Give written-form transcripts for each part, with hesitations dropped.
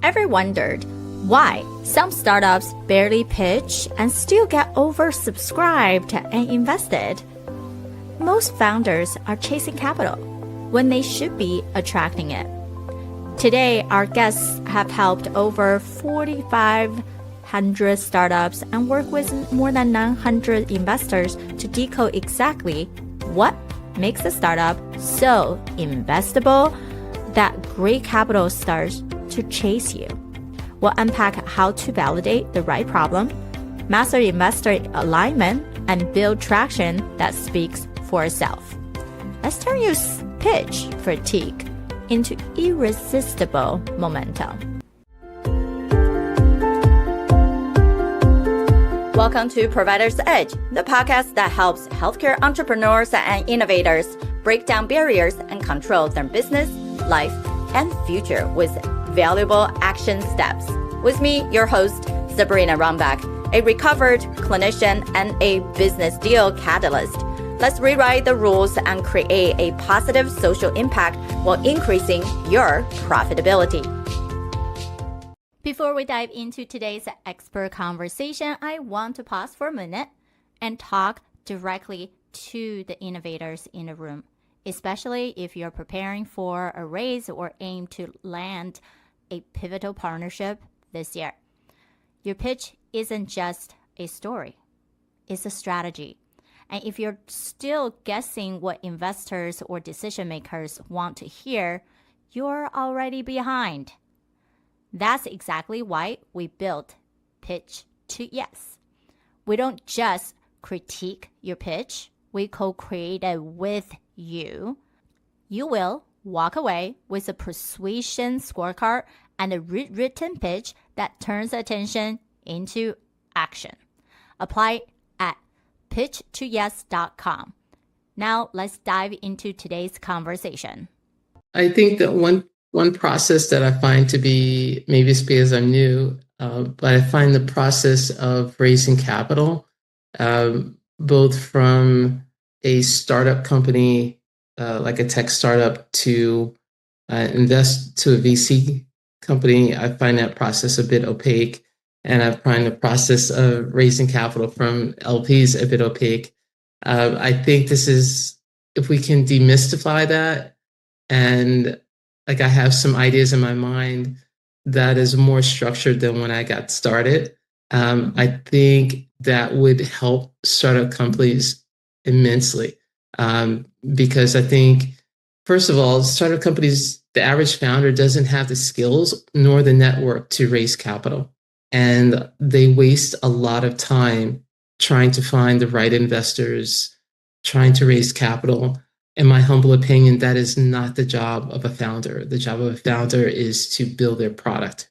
Ever wondered why some startups barely pitch and still get oversubscribed and invested? Most founders are chasing capital when they should be attracting it. Today, our guests have helped over 4,500 startups and work with more than 900 investors to decode exactly what makes a startup so investable that great capital starts to chase you. We'll unpack how to validate the right problem, master investor alignment, and build traction that speaks for itself. Let's turn your pitch fatigue into irresistible momentum. Welcome to Provider's Edge, the podcast that helps healthcare entrepreneurs and innovators break down barriers and control their business, life, and future with valuable action steps. With me, your host, Sabrina Rumbach, a recovered clinician and a business deal catalyst. Let's rewrite the rules and create a positive social impact while increasing your profitability. Before we dive into today's expert conversation, I want to pause for a minute and talk directly to the innovators in the room, especially if you're preparing for a raise or aim to land a pivotal partnership this year. Your pitch isn't just a story, it's a strategy. And if you're still guessing what investors or decision makers want to hear, you're already behind. That's exactly why we built Pitch to Yes. We don't just critique your pitch, we co-create it with you. You will walk away with a persuasion scorecard and a written pitch that turns attention into action. Apply at pitchtoyes.com. Now let's dive into today's conversation. I think that one process that I find to be, maybe it's because I'm new, but I find the process of raising capital, both from a startup company, like a tech startup, to invest to a VC company, I find that process a bit opaque. And I find the process of raising capital from LPs a bit opaque. I think this is, if we can demystify that, and like I have some ideas in my mind that is more structured than when I got started. I think that would help startup companies immensely. Because I think, first of all, startup companies, the average founder doesn't have the skills nor the network to raise capital. And they waste a lot of time trying to find the right investors, trying to raise capital. In my humble opinion, that is not the job of a founder. The job of a founder is to build their product,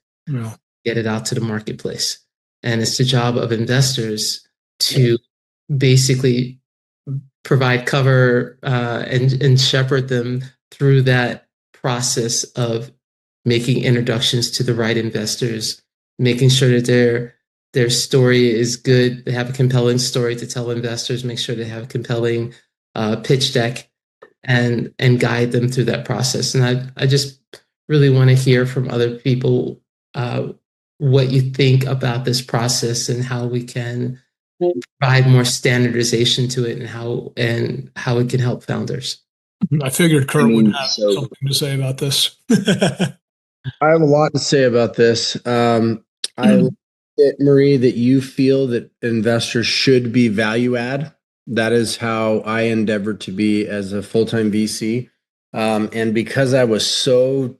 get it out to the marketplace. And it's the job of investors to basically provide cover and shepherd them through that process of making introductions to the right investors, making sure that their story is good. They have a compelling story to tell investors, make sure they have a compelling pitch deck, and guide them through that process. And I just really want to hear from other people what you think about this process and how we can provide more standardization to it, and how it can help founders. I figured Kurt would have something to say about this. I have a lot to say about this. I like it, Marie, that you feel that investors should be value add. That is how I endeavored to be as a full-time VC. And because I was so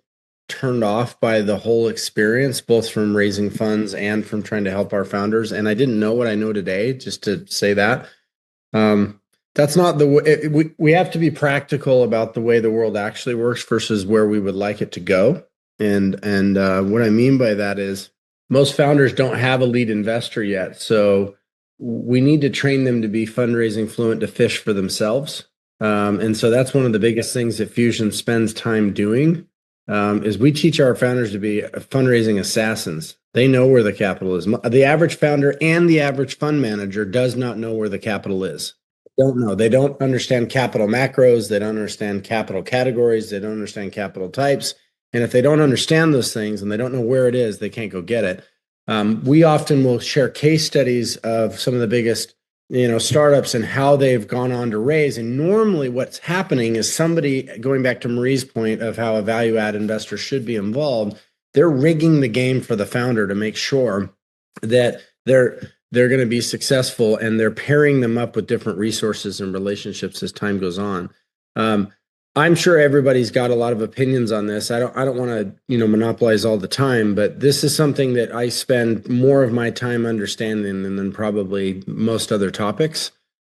turned off by the whole experience, both from raising funds and from trying to help our founders, and I didn't know what I know today, just to say that. That's not the way. We have to be practical about the way the world actually works versus where we would like it to go. And what I mean by that is most founders don't have a lead investor yet. So we need to train them to be fundraising fluent, to fish for themselves. And so that's one of the biggest things that Fusion spends time doing, is we teach our founders to be fundraising assassins. They know where the capital is. The average founder and the average fund manager does not know where the capital is. Don't know. They don't understand capital macros. They don't understand capital categories. They don't understand capital types. And if they don't understand those things and they don't know where it is, they can't go get it. We often will share case studies of some of the biggest, startups and how they've gone on to raise. And normally what's happening is somebody, going back to Marie's point of how a value add investor should be involved, they're rigging the game for the founder to make sure that they're going to be successful, and they're pairing them up with different resources and relationships as time goes on. I'm sure everybody's got a lot of opinions on this. I don't want to, monopolize all the time, but this is something that I spend more of my time understanding than probably most other topics.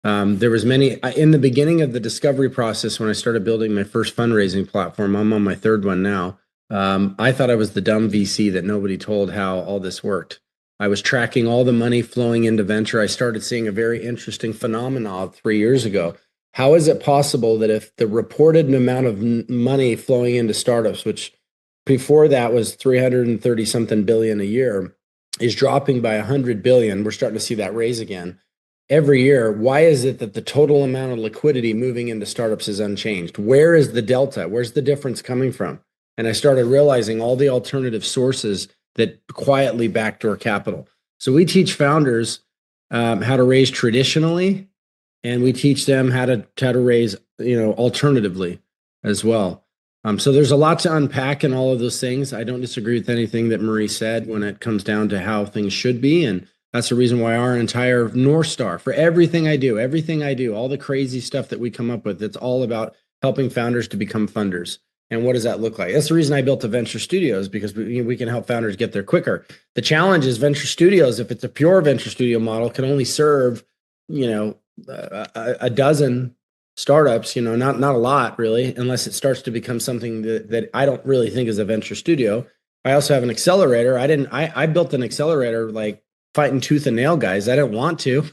There was many in the beginning of the discovery process when I started building my first fundraising platform. I'm on my third one now. I thought I was the dumb VC that nobody told how all this worked. I was tracking all the money flowing into venture. I started seeing a very interesting phenomenon 3 years ago. How is it possible that if the reported amount of money flowing into startups, which before that was 330 something billion a year, is dropping by 100 billion, we're starting to see that raise again every year. Why is it that the total amount of liquidity moving into startups is unchanged? Where is the delta? Where's the difference coming from? And I started realizing all the alternative sources that quietly backdoor capital. So we teach founders how to raise traditionally, and we teach them how to raise, alternatively as well. So there's a lot to unpack in all of those things. I don't disagree with anything that Marie said when it comes down to how things should be. And that's the reason why our entire North Star for everything I do, all the crazy stuff that we come up with, it's all about helping founders to become funders. And what does that look like? That's the reason I built a Venture Studios, because we can help founders get there quicker. The challenge is Venture Studios, if it's a pure Venture Studio model, can only serve, a dozen startups, not a lot really, unless it starts to become something that I don't really think is a venture studio. I also have an accelerator. I built an accelerator like fighting tooth and nail, guys. I didn't want to,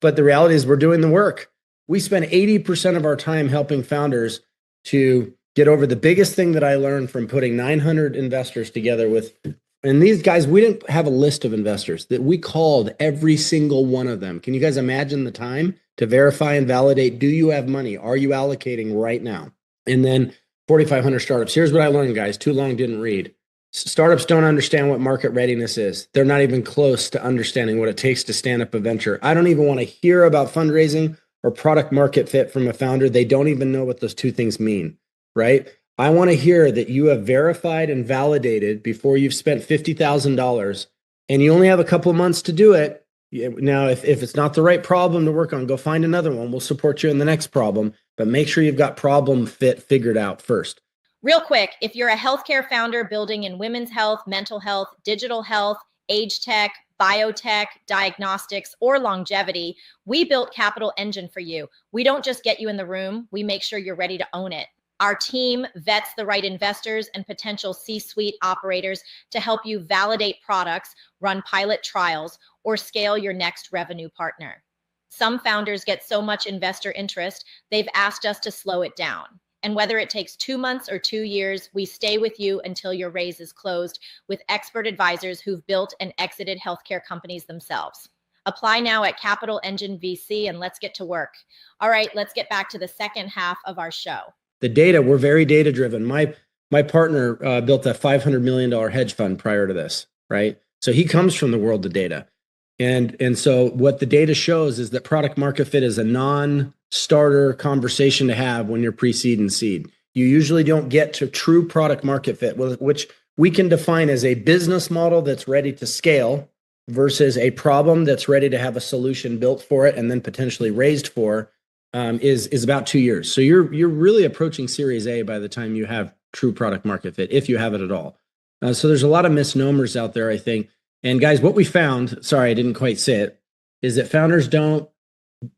but the reality is we're doing the work. We spend 80% of our time helping founders to get over the biggest thing that I learned from putting 900 investors together with. And these guys, we didn't have a list of investors that we called every single one of them. Can you guys imagine the time to verify and validate? Do you have money? Are you allocating right now? And then 4,500 startups. Here's what I learned, guys. Too long, didn't read. Startups don't understand what market readiness is. They're not even close to understanding what it takes to stand up a venture. I don't even want to hear about fundraising or product market fit from a founder. They don't even know what those two things mean, right? I want to hear that you have verified and validated before you've spent $50,000, and you only have a couple of months to do it. Now, if it's not the right problem to work on, go find another one. We'll support you in the next problem, but make sure you've got problem fit figured out first. Real quick, if you're a healthcare founder building in women's health, mental health, digital health, age tech, biotech, diagnostics, or longevity, we built Capital Engine for you. We don't just get you in the room, we make sure you're ready to own it. Our team vets the right investors and potential C-suite operators to help you validate products, run pilot trials, or scale your next revenue partner. Some founders get so much investor interest, they've asked us to slow it down. And whether it takes 2 months or 2 years, we stay with you until your raise is closed with expert advisors who've built and exited healthcare companies themselves. Apply now at Capital Engine VC and let's get to work. All right, let's get back to the second half of our show. The data, we're very data driven. My partner built a $500 million hedge fund prior to this, right? So he comes from the world of data. And so what the data shows is that product market fit is a non-starter conversation to have when you're pre-seed and seed. You usually don't get to true product market fit, which we can define as a business model that's ready to scale versus a problem that's ready to have a solution built for it and then potentially raised for. Is about 2 years. So you're really approaching Series A by the time you have true product market fit, if you have it at all. So there's a lot of misnomers out there, I think. And guys, what we found, sorry, I didn't quite say it, is that founders don't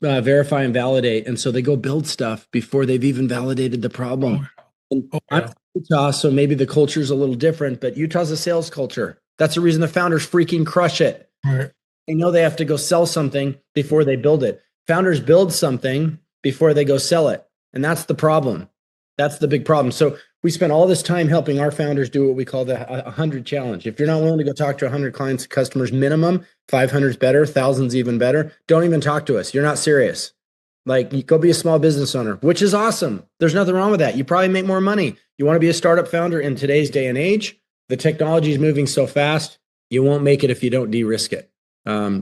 verify and validate. And so they go build stuff before they've even validated the problem. I'm from Utah, so maybe the culture is a little different, but Utah's a sales culture. That's the reason the founders freaking crush it. Right. They know they have to go sell something before they build it. Founders build something before they go sell it. And that's the problem. That's the big problem. So we spend all this time helping our founders do what we call the 100 challenge. If you're not willing to go talk to 100 clients, customers minimum, 500 is better, 1,000's even better. Don't even talk to us. You're not serious. Like, you go be a small business owner, which is awesome. There's nothing wrong with that. You probably make more money. You want to be a startup founder in today's day and age. The technology is moving so fast. You won't make it if you don't de-risk it.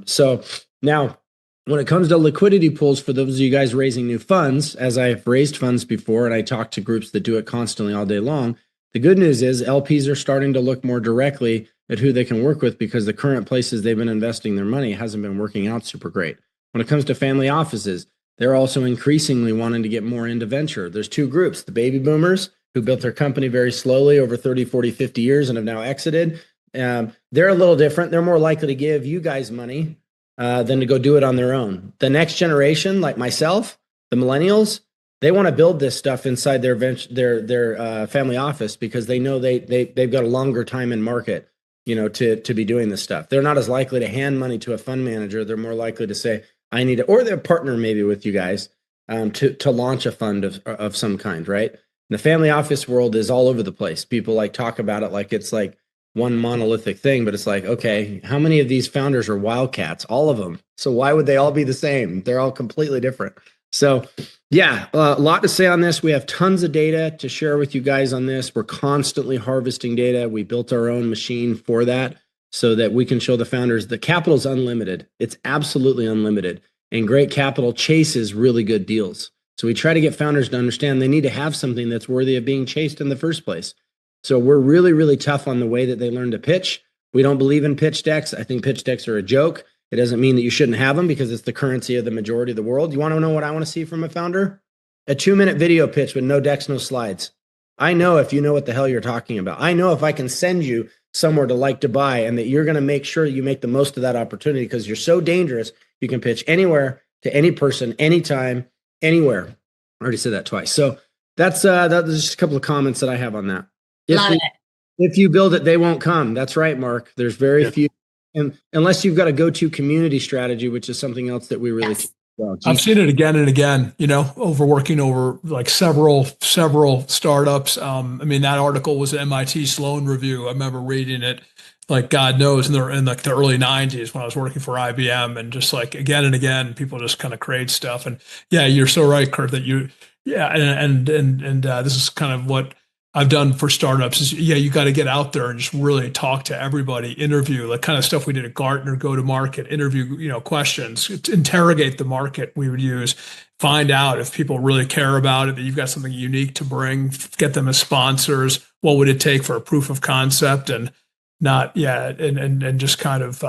So now, when it comes to liquidity pools, for those of you guys raising new funds, as I've raised funds before, and I talk to groups that do it constantly all day long, the good news is LPs are starting to look more directly at who they can work with, because the current places they've been investing their money hasn't been working out super great. When it comes to family offices, they're also increasingly wanting to get more into venture. There's two groups: the baby boomers, who built their company very slowly over 30, 40, 50 years and have now exited. They're a little different. They're more likely to give you guys money than to go do it on their own. The next generation, like myself, the millennials, they want to build this stuff inside their family office, because they know they've got a longer time in market, to be doing this stuff. They're not as likely to hand money to a fund manager. They're more likely to say, I need it, or they're partner maybe with you guys to launch a fund of some kind, right? And the family office world is all over the place. People like talk about it like it's like one monolithic thing, but it's like, okay, how many of these founders are wildcats? All of them. So why would they all be the same? They're all completely different. So yeah, a lot to say on this. We have tons of data to share with you guys on this. We're constantly harvesting data. We built our own machine for that, so that we can show the founders that capital is unlimited. It's absolutely unlimited. And great capital chases really good deals. So we try to get founders to understand they need to have something that's worthy of being chased in the first place. So we're really, really tough on the way that they learn to pitch. We don't believe in pitch decks. I think pitch decks are a joke. It doesn't mean that you shouldn't have them, because it's the currency of the majority of the world. You want to know what I want to see from a founder? A 2-minute video pitch with no decks, no slides. I know if you know what the hell you're talking about. I know if I can send you somewhere to like to buy, and that you're going to make sure you make the most of that opportunity, because you're so dangerous. You can pitch anywhere to any person, anytime, anywhere. I already said that twice. So that's just a couple of comments that I have on that. Love it. If you build it, they won't come. That's right, Mark. There's very few, and unless you've got a go-to community strategy, which is something else that we really. Yes. I've seen it again and again, working over like several startups. That article was an MIT Sloan review. I remember reading it, like God knows, in like the early 90s when I was working for IBM, and just like again and again, people just kind of create stuff. And yeah, you're so right, Kurt, that and this is kind of what I've done for startups is, you got to get out there and just really talk to everybody, interview, like kind of stuff we did at Gartner, go to market, interview, questions, interrogate the market we would use, find out if people really care about it, that you've got something unique to bring, get them as sponsors. What would it take for a proof of concept, and and just kind of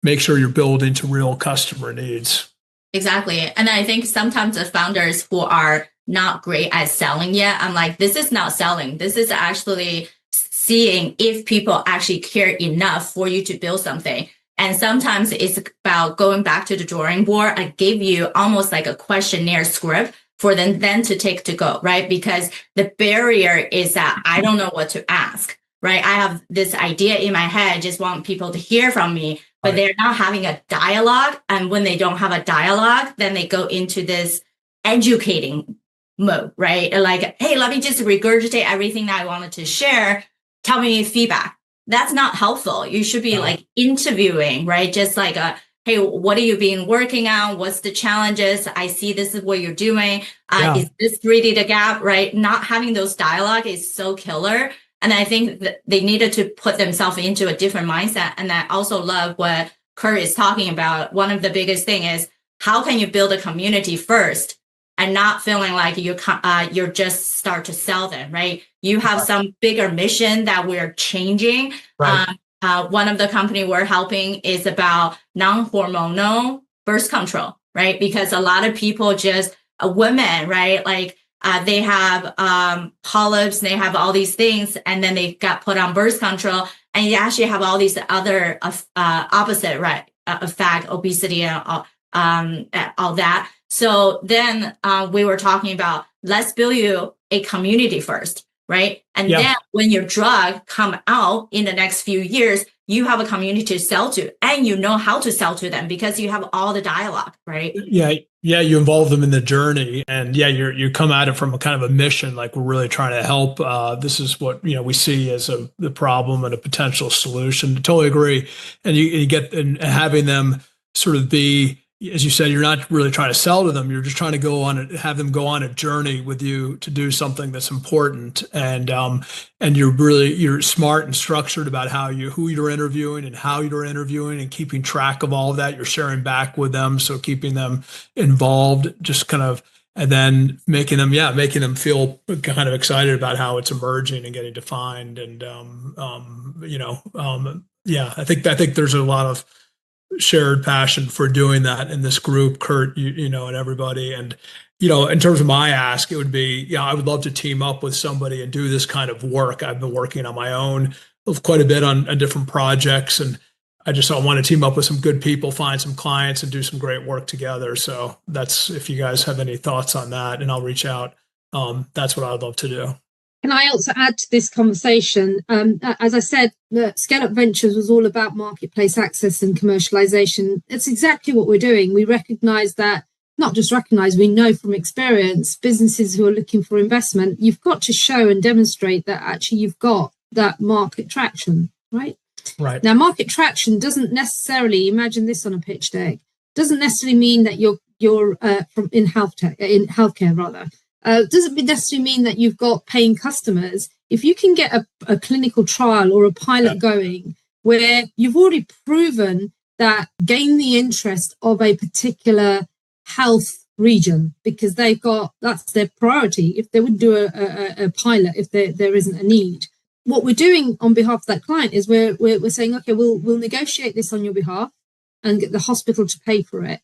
make sure you're building to real customer needs. Exactly. And I think sometimes the founders who are not great at selling yet, I'm like, this is not selling. This is actually seeing if people actually care enough for you to build something. And sometimes it's about going back to the drawing board. I gave you almost like a questionnaire script for them then to take to go, right? Because the barrier is that I don't know what to ask, right? I have this idea in my head, just want people to hear from me, but they're not having a dialogue. And when they don't have a dialogue, then they go into this educating mode, right? Like, hey, let me just regurgitate everything that I wanted to share. Tell me feedback. That's not helpful. You should be like interviewing, right? Just like hey, what are you been working on? What's the challenges? I see this is what you're doing. Is this really the gap, right? Not having those dialogue is so killer. And I think that they needed to put themselves into a different mindset. And I also love what Kurt is talking about. One of the biggest thing is, how can you build a community first and not feeling like you're just start to sell them, right? You have some bigger mission that we're changing. Right. One of the company we're helping is about non-hormonal birth control, right? Because a lot of people just, women, right? Like they have polyps, they have all these things, and then they got put on birth control, and you actually have all these other opposite, right? Effect, obesity, and all that. So then we were talking about, let's build you a community first, right? And then when your drug come out in the next few years, you have a community to sell to, and you know how to sell to them because you have all the dialogue, right? Yeah, you involve them in the journey, and you come at it from a kind of a mission, like we're really trying to help. This is what we see as the problem and a potential solution. Totally agree, and you get and having them sort of be as you said, you're not really trying to sell to them. You're just trying to have them go on a journey with you to do something that's important. And you're smart and structured about who you're interviewing and how you're interviewing and keeping track of all of that. You're sharing back with them. So keeping them involved, just kind of, and then making them feel kind of excited about how it's emerging and getting defined. And, I think there's a lot of shared passion for doing that in this group, Kurt, and everybody. And, in terms of my ask, it would be, I would love to team up with somebody and do this kind of work. I've been working on my own quite a bit on different projects, and I want to team up with some good people, find some clients, and do some great work together. So that's, if you guys have any thoughts on that, and I'll reach out. That's what I'd love to do. Can I also add to this conversation? As I said, Scale Up Ventures was all about marketplace access and commercialization. It's exactly what we're doing. We recognize that, we know from experience, businesses who are looking for investment, you've got to show and demonstrate that actually you've got that market traction, right? Right. Now, market traction doesn't necessarily, imagine this on a pitch deck, doesn't necessarily mean that you're in healthcare rather. Doesn't necessarily mean that you've got paying customers. If you can get a clinical trial or a pilot going where you've already proven that gain the interest of a particular health region, because that's their priority. If they would do a pilot, if there isn't a need, what we're doing on behalf of that client is we're saying, okay, we'll negotiate this on your behalf and get the hospital to pay for it.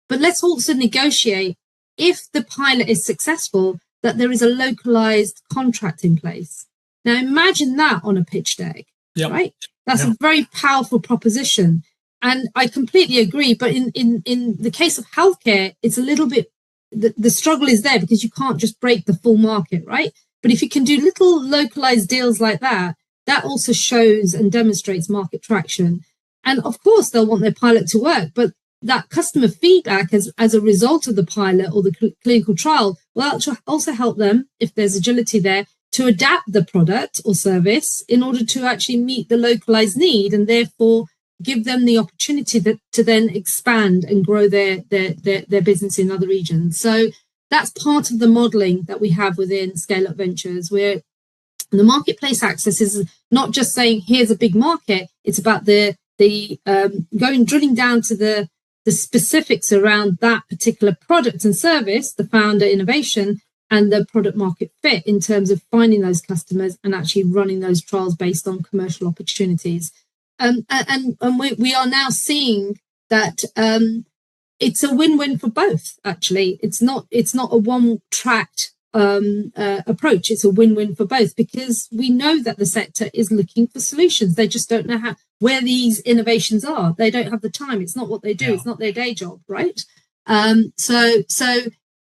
But let's also negotiate, if the pilot is successful, that there is a localized contract in place. Now, imagine that on a pitch deck, right? That's a very powerful proposition. And I completely agree. But in the case of healthcare, it's a little bit, the struggle is there because you can't just break the full market, right? But if you can do little localized deals like that, that also shows and demonstrates market traction. And of course, they'll want their pilot to work, but that customer feedback as a result of the pilot or the clinical trial will also help them, if there's agility there, to adapt the product or service in order to actually meet the localized need, and therefore give them the opportunity to then expand and grow their business in other regions. So that's part of the modeling that we have within Scale Up Ventures, where the marketplace access is not just saying, here's a big market. It's about drilling down to the specifics around that particular product and service, the founder innovation, and the product market fit in terms of finding those customers and actually running those trials based on commercial opportunities. And we are now seeing that it's a win-win for both. Actually, it's not a one-tracked approach. It's a win-win for both, because we know that the sector is looking for solutions. They just don't know where these innovations are. They don't have the time. It's not what they do. Yeah. It's not their day job, right? And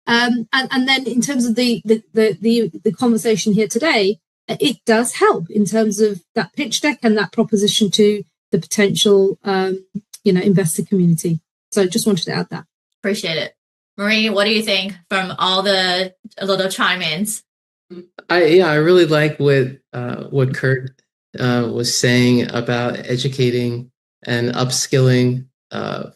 then in terms of the conversation here today, it does help in terms of that pitch deck and that proposition to the potential investor community. So just wanted to add that. Appreciate it. Marie, what do you think from all the little chime-ins? I really like what Kurt was saying about educating and upskilling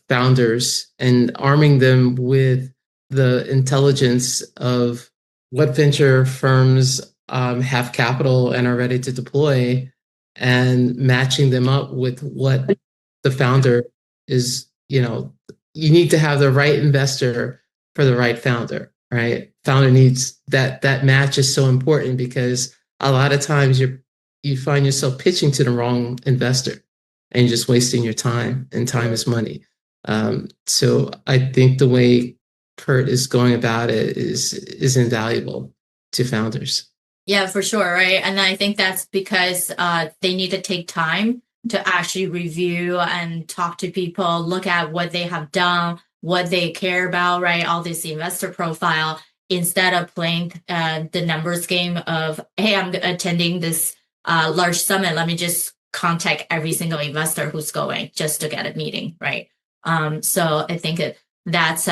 founders and arming them with the intelligence of what venture firms have capital and are ready to deploy, and matching them up with what the founder is. You need to have the right investor for the right founder, right? Founder needs that match is so important, because a lot of times you find yourself pitching to the wrong investor and you're just wasting your time, and time is money. So I think the way Kurt is going about it is invaluable to founders. Yeah, for sure, right? And I think that's because they need to take time to actually review and talk to people, look at what they have done, what they care about, right? All this investor profile, instead of playing the numbers game of, hey, I'm attending this large summit. Let me just contact every single investor who's going just to get a meeting, right? So I think that's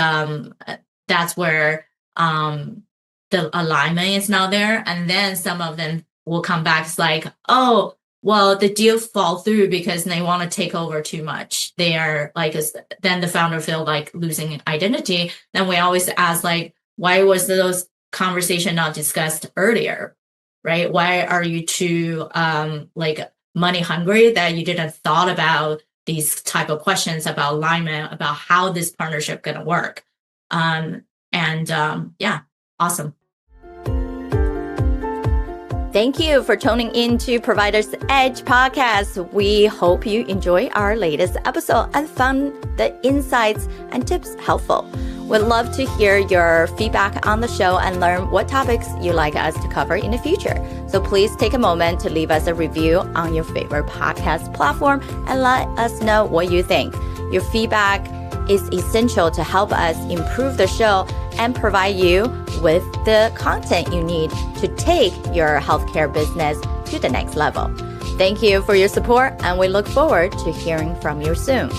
where the alignment is now there. And then some of them will come back. It's like, oh, well, the deal fall through because they want to take over too much. They are like, then the founder feel like losing identity. Then we always ask like, why was those conversation not discussed earlier, right? Why are you too like money hungry that you didn't thought about these type of questions about alignment, about how this partnership gonna work? Yeah, awesome. Thank you for tuning in to Provider's Edge podcast. We hope you enjoy our latest episode and found the insights and tips helpful. We'd love to hear your feedback on the show and learn what topics you'd like us to cover in the future. So please take a moment to leave us a review on your favorite podcast platform and let us know what you think. Your feedback is essential to help us improve the show and provide you with the content you need to take your healthcare business to the next level. Thank you for your support, and we look forward to hearing from you soon.